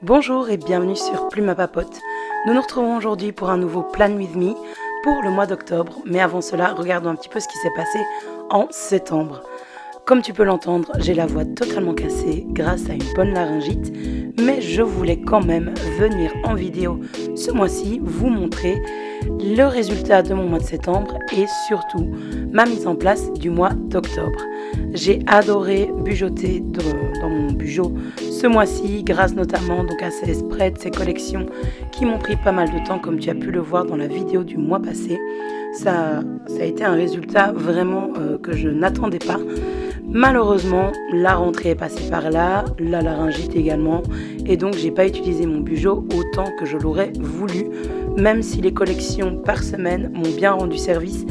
Bonjour et bienvenue sur Plume à Papote. Nous nous retrouvons aujourd'hui pour un nouveau Plan With Me pour le mois d'octobre. Mais avant cela, regardons un petit peu ce qui s'est passé en septembre. Comme tu peux l'entendre, j'ai la voix totalement cassée grâce à une bonne laryngite. Mais je voulais quand même venir en vidéo ce mois-ci vous montrer le résultat de mon mois de septembre et surtout ma mise en place du mois d'octobre. J'ai adoré bujoter dans mon bugeot ce mois-ci grâce notamment donc à ces spreads, ces collections qui m'ont pris pas mal de temps comme tu as pu le voir dans la vidéo du mois passé. Ça a été un résultat vraiment que je n'attendais pas. Malheureusement, la rentrée est passée par là, la laryngite également, et donc j'ai pas utilisé mon bugeot autant que je l'aurais voulu, même si les collections par semaine m'ont bien rendu service.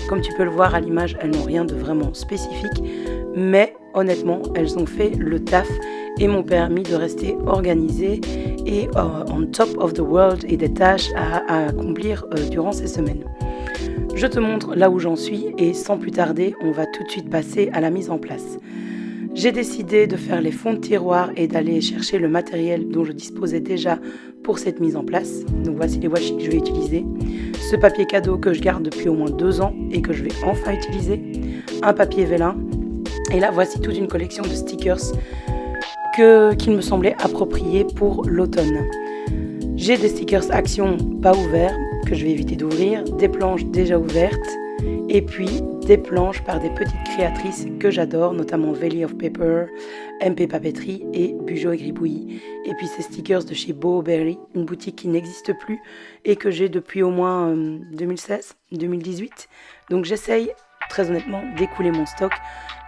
Comme tu peux le voir à l'image, elles n'ont rien de vraiment spécifique, mais honnêtement, elles ont fait le taf et m'ont permis de rester organisée et on top of the world et des tâches à accomplir durant ces semaines. Je te montre là où j'en suis et sans plus tarder, on va tout de suite passer à la mise en place. J'ai décidé de faire les fonds de tiroir et d'aller chercher le matériel dont je disposais déjà pour cette mise en place. Donc voici les washi que je vais utiliser. Ce papier cadeau que je garde depuis au moins 2 ans et que je vais enfin utiliser. Un papier vélin. Et là, voici toute une collection de stickers qu'il me semblait approprié pour l'automne. J'ai des stickers Action pas ouverts que je vais éviter d'ouvrir, des planches déjà ouvertes et puis des planches par des petites créatrices que j'adore, notamment Valley of Paper, MP Papeterie et Bugeot et Gribouillis. Et puis ces stickers de chez Boberry, une boutique qui n'existe plus et que j'ai depuis au moins 2016-2018. Donc j'essaye très honnêtement d'écouler mon stock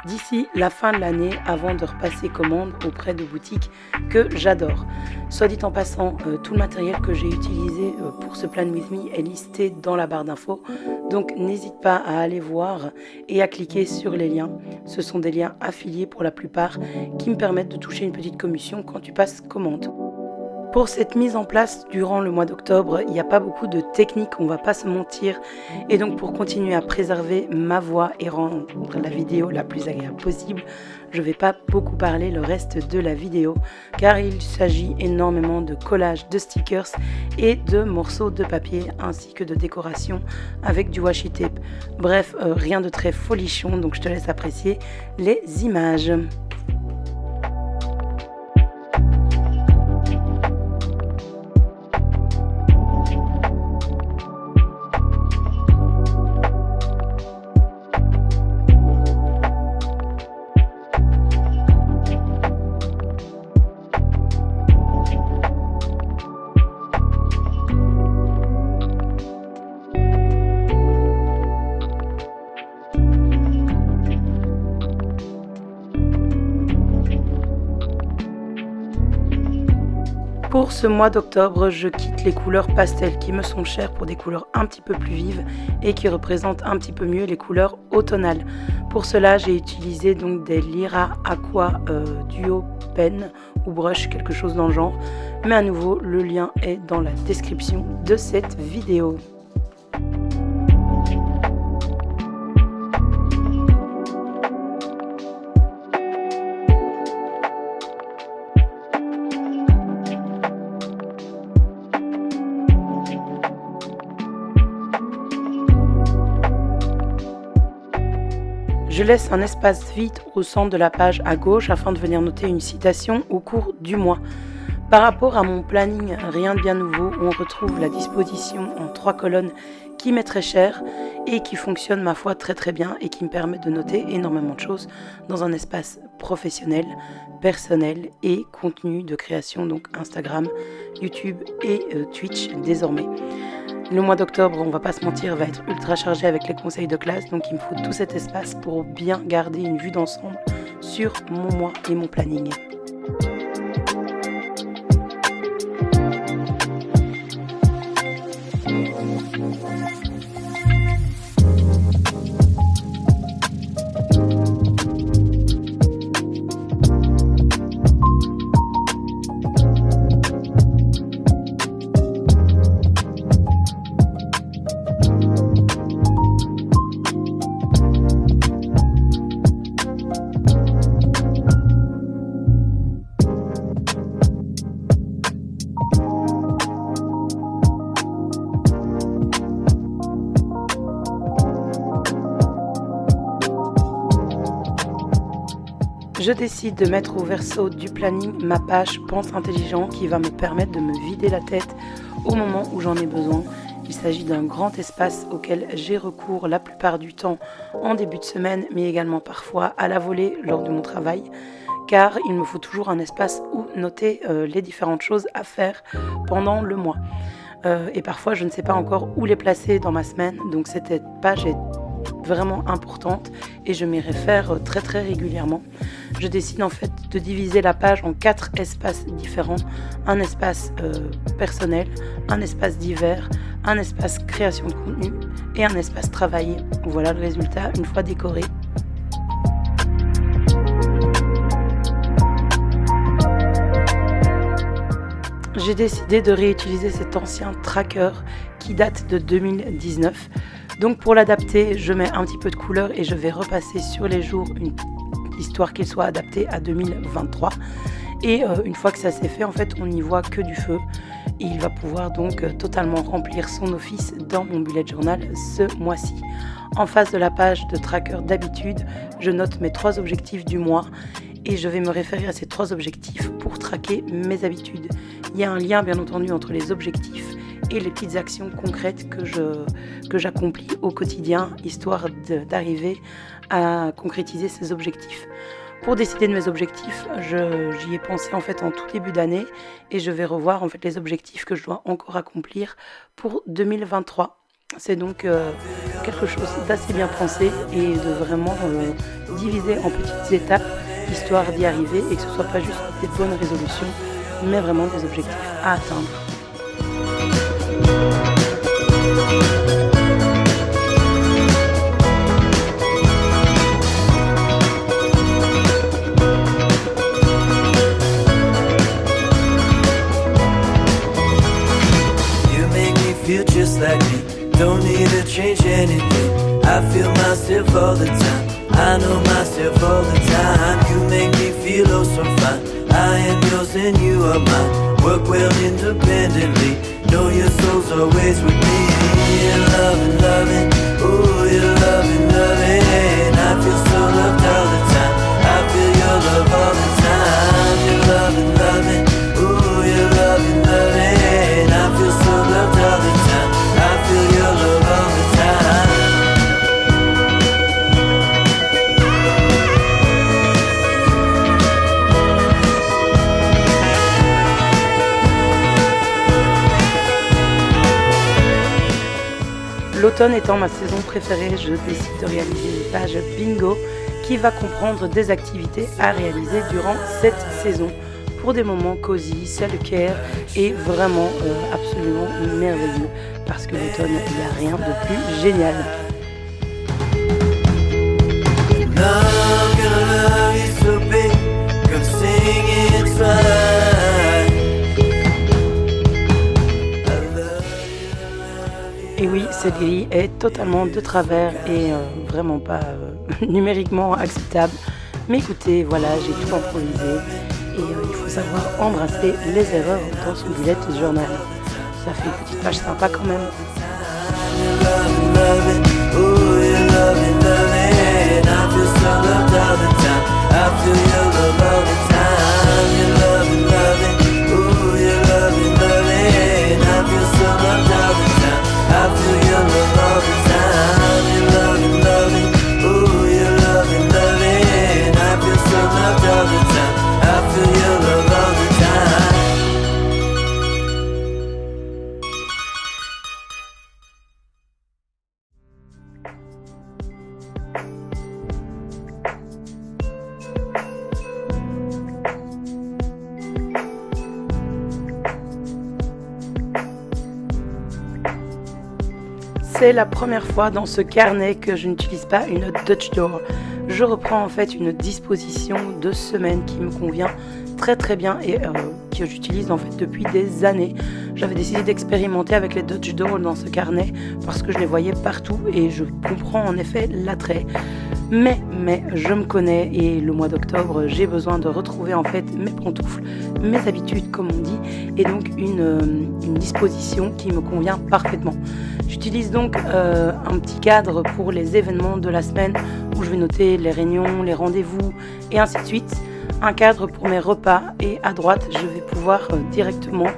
d'ici la fin de l'année avant de repasser commande auprès de boutiques que j'adore. Soit dit en passant, tout le matériel que j'ai utilisé pour ce Plan With Me est listé dans la barre d'infos, donc n'hésite pas à aller voir et à cliquer sur les liens. Ce sont des liens affiliés pour la plupart qui me permettent de toucher une petite commission quand tu passes commande. Pour cette mise en place durant le mois d'octobre, il n'y a pas beaucoup de techniques, on va pas se mentir. Et donc pour continuer à préserver ma voix et rendre la vidéo la plus agréable possible, je ne vais pas beaucoup parler le reste de la vidéo car il s'agit énormément de collages de stickers et de morceaux de papier ainsi que de décoration avec du washi tape. Bref, rien de très folichon, donc je te laisse apprécier les images. Pour ce mois d'octobre, je quitte les couleurs pastel qui me sont chères pour des couleurs un petit peu plus vives et qui représentent un petit peu mieux les couleurs automnales. Pour cela, j'ai utilisé donc des Lyra Aqua Duo Pen ou Brush, quelque chose dans le genre. Mais à nouveau, le lien est dans la description de cette vidéo. Je laisse un espace vide au centre de la page à gauche afin de venir noter une citation au cours du mois. Par rapport à mon planning, rien de bien nouveau, on retrouve la disposition en 3 colonnes qui m'est très chère et qui fonctionne ma foi très très bien et qui me permet de noter énormément de choses dans un espace professionnel, personnel et contenu de création, donc Instagram, YouTube et Twitch désormais. Le mois d'octobre, on va pas se mentir, va être ultra chargé avec les conseils de classe, donc il me faut tout cet espace pour bien garder une vue d'ensemble sur mon mois et mon planning. Je décide de mettre au verso du planning ma page Pense intelligent qui va me permettre de me vider la tête au moment où j'en ai besoin. Il s'agit d'un grand espace auquel j'ai recours la plupart du temps en début de semaine, mais également parfois à la volée lors de mon travail, car il me faut toujours un espace où noter les différentes choses à faire pendant le mois. Et parfois, je ne sais pas encore où les placer dans ma semaine, donc cette page est vraiment importante et je m'y réfère très très régulièrement. Je décide en fait de diviser la page en 4 espaces différents. Un espace personnel, un espace divers, un espace création de contenu et un espace travail. Voilà le résultat une fois décoré. J'ai décidé de réutiliser cet ancien tracker qui date de 2019. Donc pour l'adapter, je mets un petit peu de couleur et je vais repasser sur les jours histoire qu'il soit adapté à 2023. Et une fois que ça s'est fait, en fait, on n'y voit que du feu. Et il va pouvoir donc totalement remplir son office dans mon bullet journal ce mois-ci. En face de la page de tracker d'habitude, je note mes 3 objectifs du mois et je vais me référer à ces 3 objectifs pour traquer mes habitudes. Il y a un lien bien entendu entre les objectifs et les petites actions concrètes que j'accomplis au quotidien, histoire d'arriver à concrétiser ces objectifs. Pour décider de mes objectifs, j'y ai pensé en fait en tout début d'année et je vais revoir en fait les objectifs que je dois encore accomplir pour 2023. C'est donc quelque chose d'assez bien pensé et de vraiment diviser en petites étapes, histoire d'y arriver et que ce ne soit pas juste des bonnes résolutions, mais vraiment des objectifs à atteindre. Feel just like me, don't need to change anything. I feel myself all the time, I know myself all the time. You make me feel oh so fine, I am yours and you are mine. Work well independently, know your soul's always with me. You're loving, oh you're loving. I feel so loved all the time, I feel your love all the time. You're loving, oh you're loving. I feel so loved all the time, I feel your love all the time. L'automne étant ma saison préférée, je décide de réaliser une page bingo qui va comprendre des activités à réaliser durant cette saison pour des moments cosy, self-care et vraiment absolument merveilleux parce que l'automne, il n'y a rien de plus génial. Et oui, cette grille est totalement de travers et vraiment pas numériquement acceptable. Mais écoutez, voilà, j'ai tout improvisé et il faut savoir embrasser les erreurs dans son bullet journal. Ça fait une petite page sympa quand même. C'est la première fois dans ce carnet que je n'utilise pas une Dutch Door. Je reprends en fait une disposition de semaine qui me convient très très bien et que j'utilise en fait depuis des années. J'avais décidé d'expérimenter avec les Dutch Door dans ce carnet parce que je les voyais partout et je comprends en effet l'attrait. Mais je me connais et le mois d'octobre, j'ai besoin de retrouver en fait mes pantoufles, mes habitudes comme on dit, et donc une disposition qui me convient parfaitement. J'utilise donc un petit cadre pour les événements de la semaine où je vais noter les réunions, les rendez-vous et ainsi de suite. Un cadre pour mes repas et à droite, je vais pouvoir directement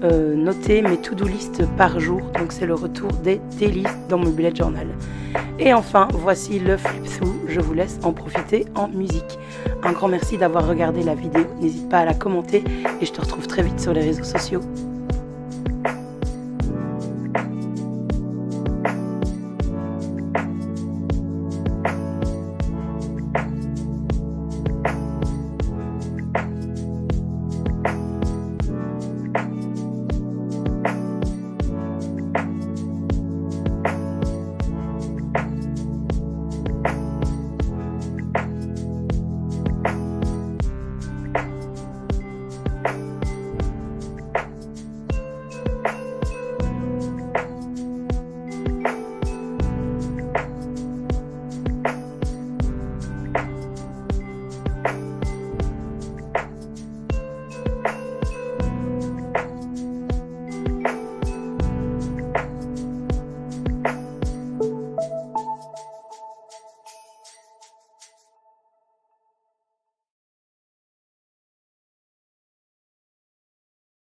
noter mes to-do list par jour. Donc c'est le retour des dailies dans mon bullet journal. Et enfin, voici le flip-through. Je vous laisse en profiter en musique. Un grand merci d'avoir regardé la vidéo. N'hésite pas à la commenter et je te retrouve très vite sur les réseaux sociaux.